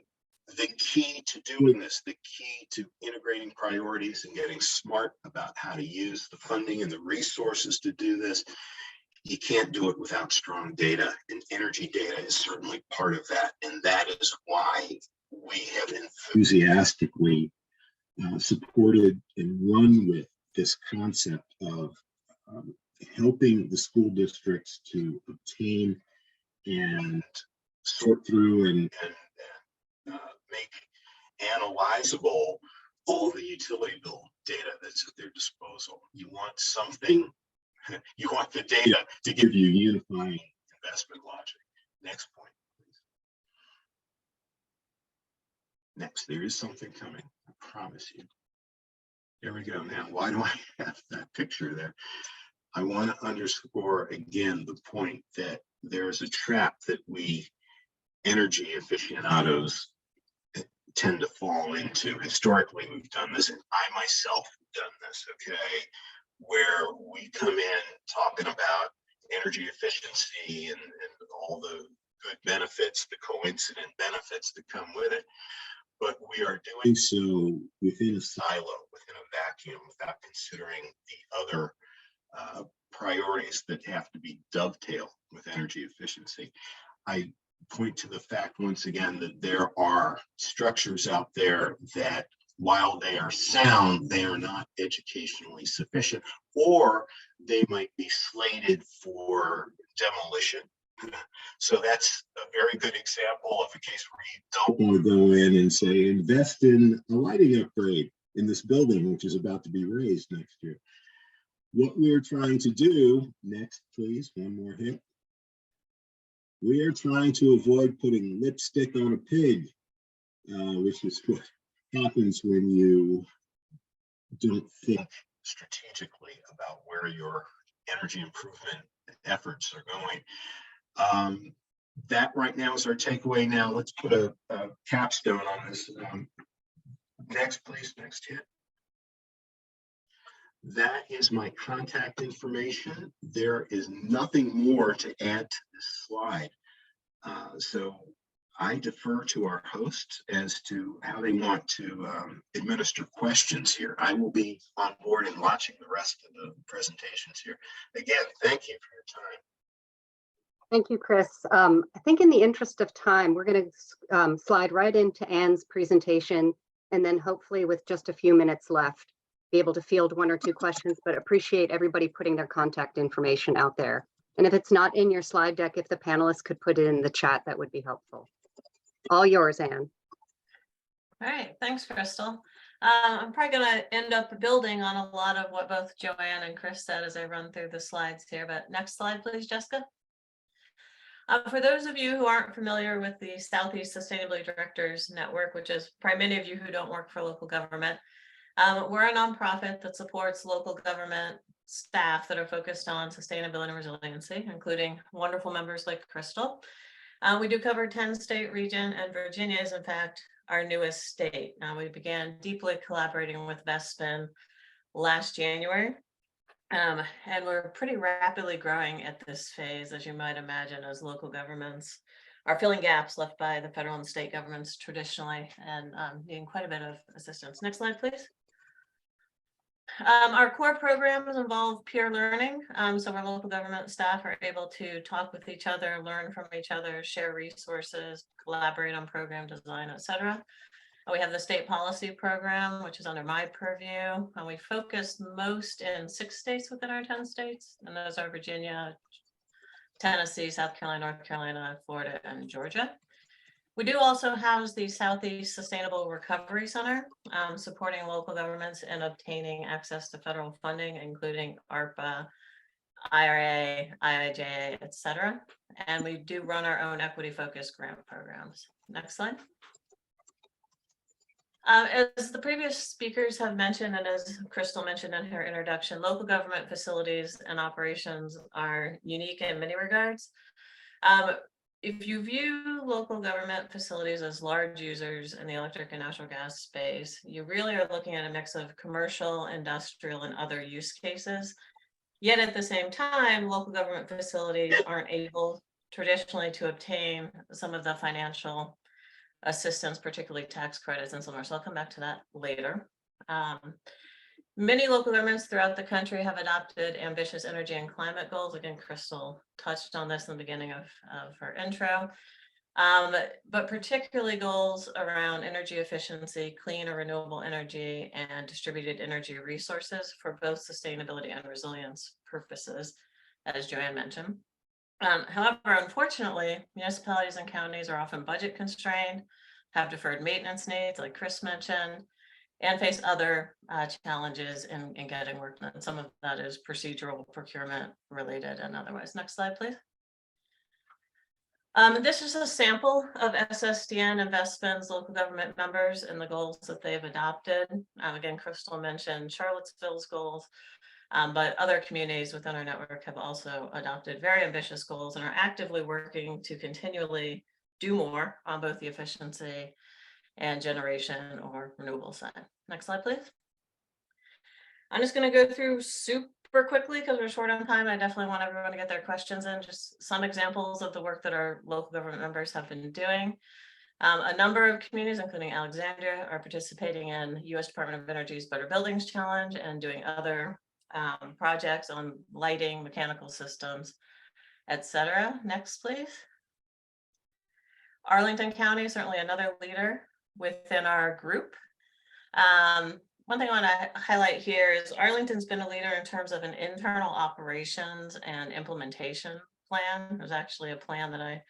The key to doing this, the key to integrating priorities and getting smart about how to use the funding and the resources to do this, you can't do it without strong data, and energy data is certainly part of that. And that is why we have enthusiastically supported and run with this concept of helping the school districts to obtain and sort through and make analyzable all the utility bill data that's at their disposal. You want something, you want the data to give you unifying investment logic. Next point, please. Next, there is something coming, I promise you. There we go. Now, why do I have that picture there? I want to underscore again the point that there's a trap that we energy aficionados tend to fall into. Historically, we've done this, and I myself have done this, okay, where we come in talking about energy efficiency and all the good benefits, the coincident benefits that come with it. But we are doing so within a silo, within a vacuum, without considering the other priorities that have to be dovetailed with energy efficiency. I point to the fact once again that there are structures out there that, while they are sound, they are not educationally sufficient, or they might be slated for demolition. So that's a very good example of a case where you don't want to go in and say, invest in a lighting upgrade in this building, which is about to be raised next year. What we're trying to do, next please, one more hit. We are trying to avoid putting lipstick on a pig, which is what happens when you don't think strategically about where your energy improvement efforts are going. That right now is our takeaway. Now let's put a capstone on this. Next, please, next hit. That is my contact information. There is nothing more to add to this slide. So I defer to our hosts as to how they want to administer questions here. I will be on board and watching the rest of the presentations here. Again, thank you for your time. Thank you, Chris. I think in the interest of time, we're going to slide right into Anne's presentation, and then hopefully with just a few minutes left, be able to field one or two questions, but appreciate everybody putting their contact information out there. And if it's not in your slide deck, if the panelists could put it in the chat, that would be helpful. All yours, Anne. All right, thanks, Crystal. I'm probably going to end up building on a lot of what both Joanne and Chris said as I run through the slides here, but next slide, please, Jessica. For those of you who aren't familiar with the Southeast Sustainability Directors Network, which is probably many of you who don't work for local government, we're a nonprofit that supports local government staff that are focused on sustainability and resiliency, including wonderful members like Crystal. We do cover 10 state region, and Virginia is in fact our newest state. We began deeply collaborating with Vespin last January. And we're pretty rapidly growing at this phase, as you might imagine, as local governments are filling gaps left by the federal and state governments traditionally, and needing quite a bit of assistance. Next slide, please. Our core programs involve peer learning. So our local government staff are able to talk with each other, learn from each other, share resources, collaborate on program design, etc. We have the state policy program, which is under my purview, and we focus most in 6 states within our 10 states, and those are Virginia, Tennessee, South Carolina, North Carolina, Florida, and Georgia. We do also house the Southeast Sustainable Recovery Center, supporting local governments in obtaining access to federal funding, including ARPA, IRA, IIJA, etc. And we do run our own equity-focused grant programs. Next slide. As the previous speakers have mentioned, and as Crystal mentioned in her introduction, local government facilities and operations are unique in many regards. If you view local government facilities as large users in the electric and natural gas space, you really are looking at a mix of commercial, industrial, and other use cases. Yet at the same time, local government facilities aren't able traditionally to obtain some of the financial assistance, particularly tax credits and so on. So I'll come back to that later. Many local governments throughout the country have adopted ambitious energy and climate goals. Again, Crystal touched on this in the beginning of her intro, but particularly goals around energy efficiency, clean or renewable energy, and distributed energy resources for both sustainability and resilience purposes, as Joanne mentioned. However, unfortunately, municipalities and counties are often budget constrained, have deferred maintenance needs, like Chris mentioned, and face other challenges in getting work done. Some of that is procedural, procurement related, and otherwise. Next slide, please. This is a sample of SSDN and Vespin's local government members and the goals that they've adopted. Again, Crystal mentioned Charlottesville's goals, but other communities within our network have also adopted very ambitious goals and are actively working to continually do more on both the efficiency and generation or renewable side. Next slide, please. I'm just going to go through super quickly because we're short on time. I definitely want everyone to get their questions in. Just some examples of the work that our local government members have been doing. A number of communities, including Alexandria, are participating in U.S. Department of Energy's Better Buildings Challenge and doing other projects on lighting, mechanical systems, etc. Next, please. Arlington County is certainly another leader within our group. One thing I want to highlight here is Arlington's been a leader in terms of an internal operations and implementation plan. There's actually a plan that I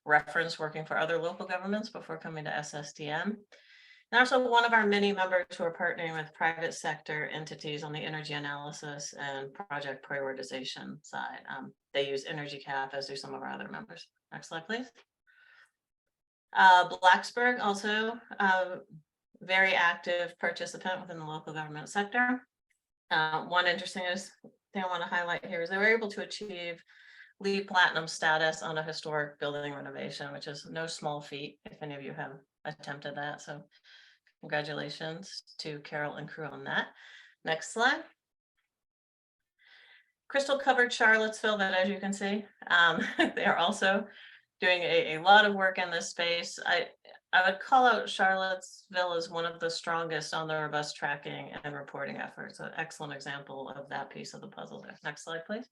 referenced working for other local governments before coming to SSDN. And also one of our many members who are partnering with private sector entities on the energy analysis and project prioritization side. They use Energy Cap, as do some of our other members. Next slide, please. Blacksburg also very active participant within the local government sector. One interesting thing I want to highlight here is they were able to achieve LEED Platinum status on a historic building renovation, which is no small feat if any of you have attempted that. So congratulations to Carol and crew on that. Next slide. Crystal covered Charlottesville, but as you can see, they are also doing a lot of work in this space. I would call out Charlottesville as one of the strongest on the robust tracking and reporting efforts. An excellent example of that piece of the puzzle there. Next slide, please.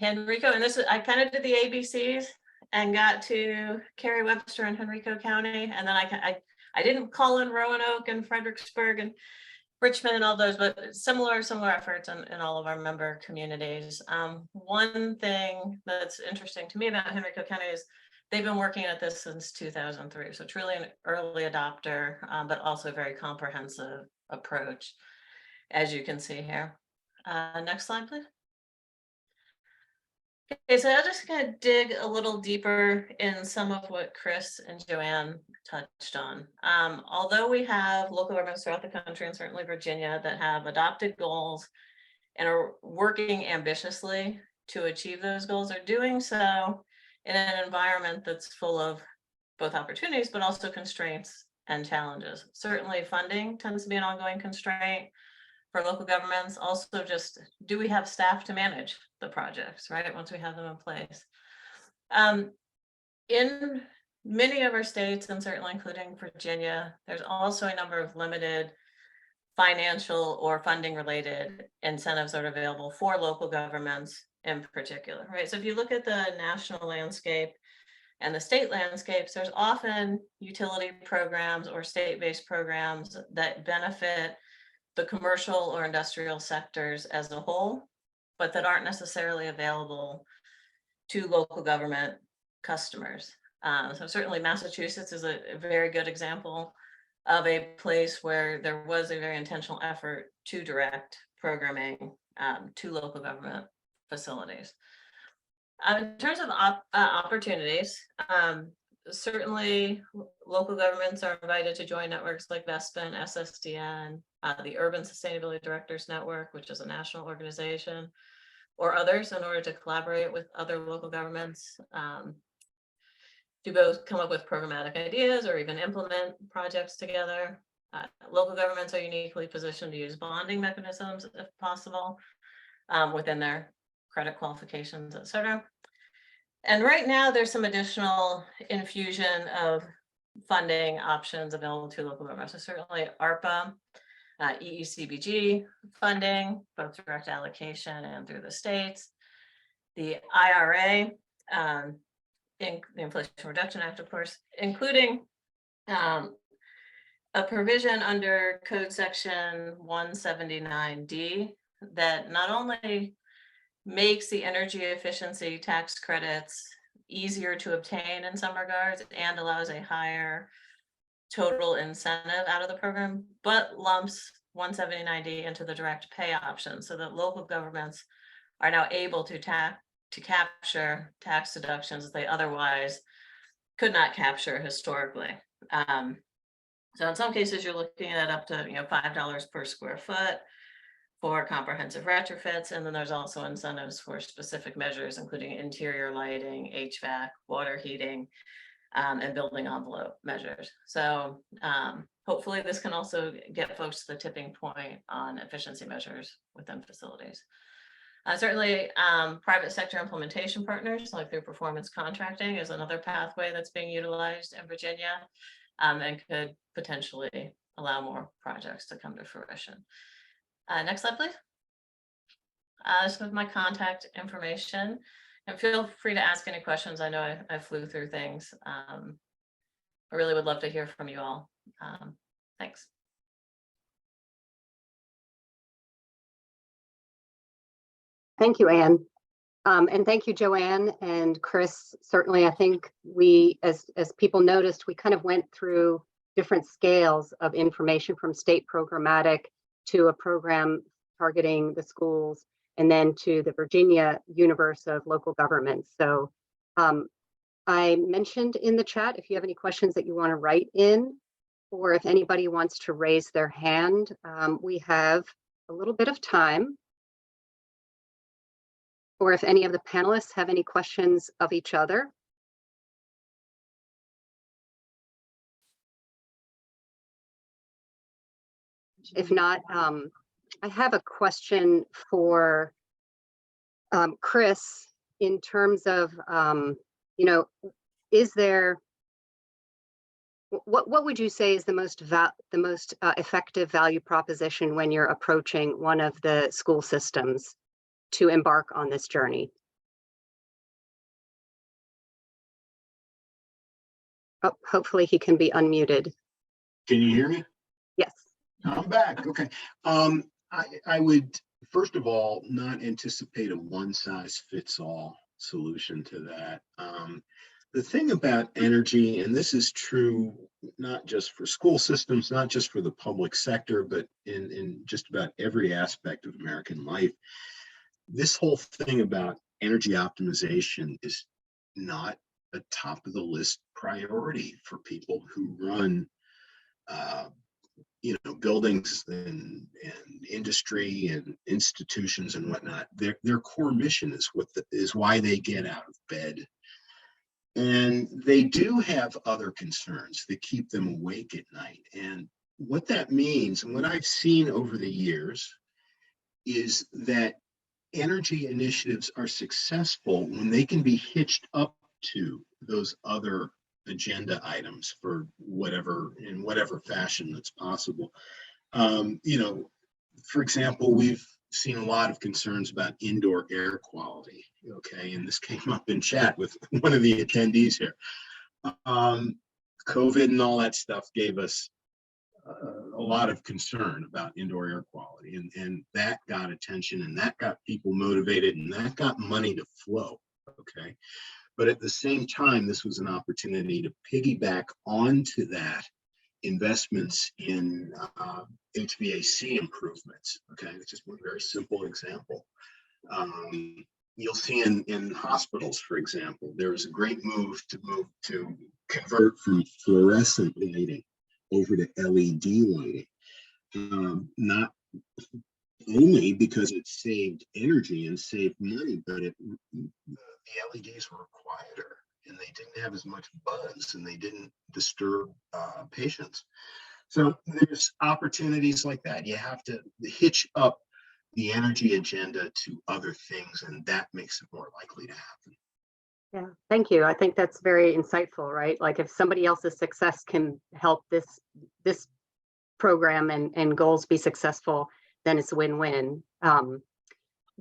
Henrico, and this is, I kind of did the ABCs and got to Cary, Webster, and Henrico County, and then I didn't call in Roanoke and Fredericksburg and Richmond and all those, but similar efforts in all of our member communities. One thing that's interesting to me about Henrico County is they've been working at this since 2003, so truly an early adopter, but also a very comprehensive approach, as you can see here. Next slide, please. Okay, so I'll just kind of dig a little deeper in some of what Chris and Joanne touched on. Although we have local governments throughout the country and certainly Virginia that have adopted goals and are working ambitiously to achieve those goals, are doing so in an environment that's full of both opportunities, but also constraints and challenges. Certainly funding tends to be an ongoing constraint for local governments. Also, just do we have staff to manage the projects, right, once we have them in place? In many of our states, and certainly including Virginia, there's also a number of limited financial or funding related incentives that are available for local governments in particular, right? So if you look at the national landscape and the state landscapes, there's often utility programs or state-based programs that benefit the commercial or industrial sectors as a whole, but that aren't necessarily available to local government customers. So certainly Massachusetts is a very good example of a place where there was a very intentional effort to direct programming to local government facilities. In terms of opportunities, certainly local governments are invited to join networks like VESPA and SSDN, the Urban Sustainability Directors Network, which is a national organization, or others in order to collaborate with other local governments to both come up with programmatic ideas or even implement projects together. Local governments are uniquely positioned to use bonding mechanisms if possible within their credit qualifications, et cetera. And right now there's some additional infusion of funding options available to local governments. So certainly ARPA, EECBG funding, both direct allocation and through the states. The IRA, in the Inflation Reduction Act, of course, including a provision under Code Section 179D that not only makes the energy efficiency tax credits easier to obtain in some regards and allows a higher total incentive out of the program, but lumps 179D into the direct pay option so that local governments are now able to capture tax deductions they otherwise could not capture historically. So in some cases, you're looking at up to $5 per square foot for comprehensive retrofits, and then there's also incentives for specific measures, including interior lighting, HVAC, water heating, and building envelope measures. So hopefully this can also get folks to the tipping point on efficiency measures within facilities. Certainly, private sector implementation partners, like through performance contracting, is another pathway that's being utilized in Virginia and could potentially allow more projects to come to fruition. Next slide, please. This is my contact information. And feel free to ask any questions. I know I flew through things. I really would love to hear from you all. Thanks. Thank you, Anne. And thank you, Joanne and Chris. Certainly, I think we, as people noticed, we kind of went through different scales of information from state programmatic to a program targeting the schools, and then to the Virginia universe of local governments. So I mentioned in the chat, if you have any questions that you want to write in, or if anybody wants to raise their hand, we have a little bit of time. Or if any of the panelists have any questions of each other. If not, I have a question for Chris in terms of, you know, is there, what would you say is the most effective value proposition when you're approaching one of the school systems to embark on this journey? Oh, hopefully he can be unmuted. Can you hear me? Yes. I'm back. Okay. I would, first of all, not anticipate a one-size-fits-all solution to that. The thing about energy, and this is true not just for school systems, not just for the public sector, but in just about every aspect of American life, this whole thing about energy optimization is not a top of the list priority for people who run buildings and industry and institutions and whatnot. Their core mission is why they get out of bed. And they do have other concerns that keep them awake at night. And what that means, and what I've seen over the years, is that energy initiatives are successful when they can be hitched up to those other agenda items for in whatever fashion that's possible. For example, we've seen a lot of concerns about indoor air quality. Okay, and this came up in chat with one of the attendees here. COVID and all that stuff gave us a lot of concern about indoor air quality, and that got attention, and that got people motivated, and that got money to flow. Okay, but at the same time, this was an opportunity to piggyback onto that investments in HVAC improvements. Okay, it's just one very simple example. You'll see in hospitals, for example, there was a great move to convert from fluorescent lighting over to LED lighting. Not only because it saved energy and saved money, but the LEDs were quieter and they didn't have as much buzz and they didn't disturb patients. So there's opportunities like that. You have to hitch up the energy agenda to other things, and that makes it more likely to happen. Yeah, thank you. I think that's very insightful, right? Like if somebody else's success can help this program and goals be successful, then it's a win-win.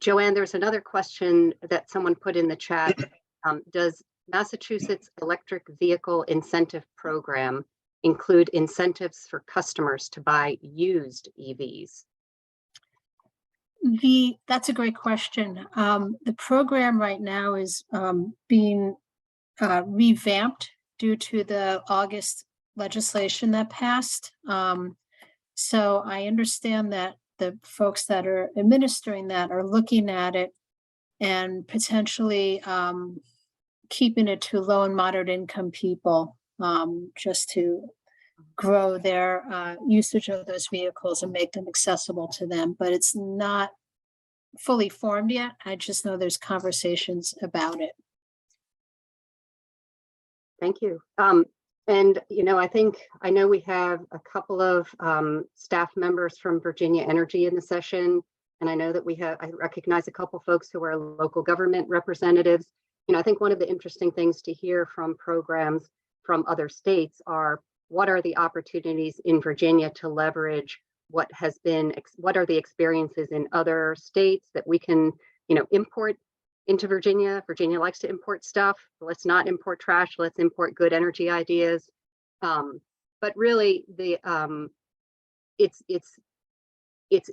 Joanne, there's another question that someone put in the chat. Does Massachusetts Electric Vehicle Incentive Program include incentives for customers to buy used EVs? That's a great question. The program right now is being revamped due to the August legislation that passed. So I understand that the folks that are administering that are looking at it and potentially keeping it to low and moderate income people, just to grow their usage of those vehicles and make them accessible to them. But it's not fully formed yet. I just know there's conversations about it. Thank you. And, I know we have a couple of staff members from Virginia Energy in the session. And I know that I recognize a couple folks who are local government representatives. I think one of the interesting things to hear from programs from other states are what are the opportunities in Virginia to leverage what are the experiences in other states that we can, import into Virginia. Virginia likes to import stuff. Let's not import trash. Let's import good energy ideas. But really, it's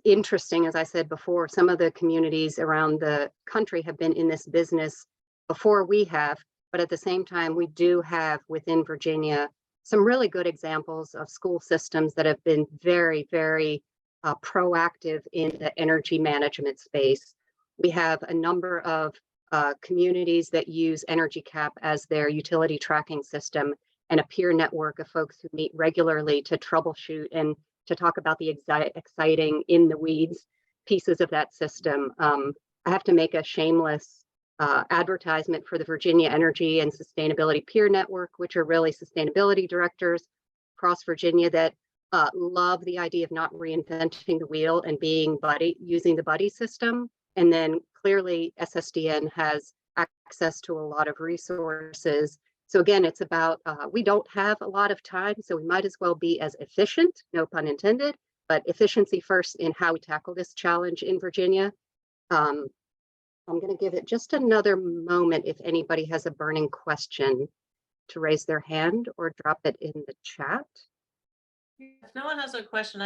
interesting, as I said before, some of the communities around the country have been in this business before we have, but at the same time, we do have within Virginia some really good examples of school systems that have been very, very proactive in the energy management space. We have a number of communities that use Energy Cap as their utility tracking system, and a peer network of folks who meet regularly to troubleshoot and to talk about the exciting in the weeds pieces of that system. I have to make a shameless advertisement for the Virginia Energy and Sustainability Peer Network, which are really sustainability directors across Virginia that love the idea of not reinventing the wheel and using the buddy system. And then clearly SSDN has access to a lot of resources. So again, it's about, we don't have a lot of time, so we might as well be as efficient, no pun intended, but efficiency first in how we tackle this challenge in Virginia. I'm going to give it just another moment if anybody has a burning question to raise their hand or drop it in the chat. If no one has a question,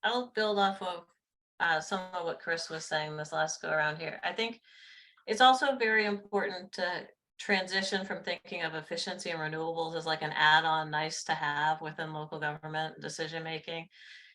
I'll build off of some of what Chris was saying this last go around here. I think it's also very important to transition from thinking of efficiency and renewables as like an add-on nice to have within local government decision making.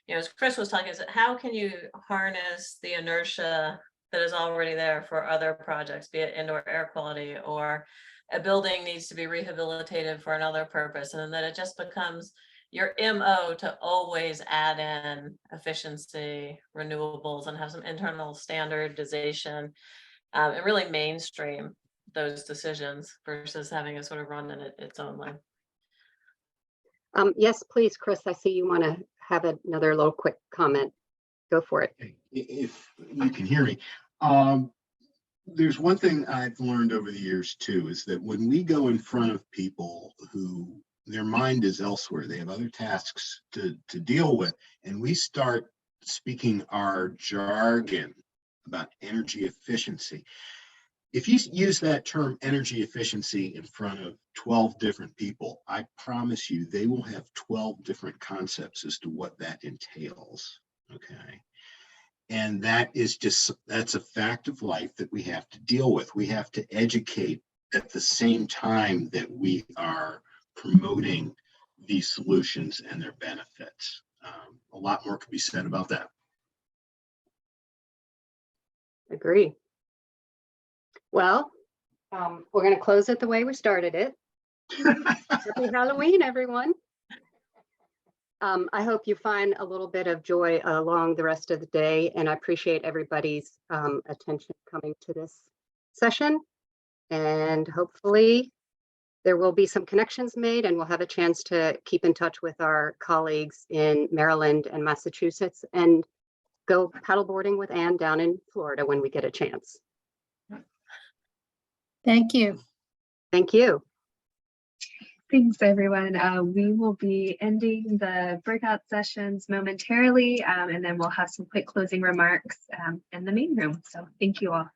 You know, as Chris was talking, is how can you harness the inertia that is already there for other projects, be it indoor air quality or a building needs to be rehabilitated for another purpose, and then it just becomes your MO to always add in efficiency, renewables, and have some internal standardization and really mainstream those decisions versus having it sort of run in its own way. Yes, please, Chris, I see you want to have another little quick comment. Go for it. If you can hear me. There's one thing I've learned over the years too, is that when we go in front of people who their mind is elsewhere, they have other tasks to deal with, and we start speaking our jargon about energy efficiency. If you use that term energy efficiency in front of 12 different people, I promise you they will have 12 different concepts as to what that entails. Okay. And that's a fact of life that we have to deal with. We have to educate at the same time that we are promoting these solutions and their benefits. A lot more could be said about that. Agree. Well, we're going to close it the way we started it. Happy Halloween, everyone. I hope you find a little bit of joy along the rest of the day, and I appreciate everybody's attention coming to this session. And hopefully there will be some connections made, and we'll have a chance to keep in touch with our colleagues in Maryland and Massachusetts and go paddleboarding with Anne down in Florida when we get a chance. Thank you. Thank you. Thanks, everyone. We will be ending the breakout sessions momentarily, and then we'll have some quick closing remarks in the main room. So thank you all.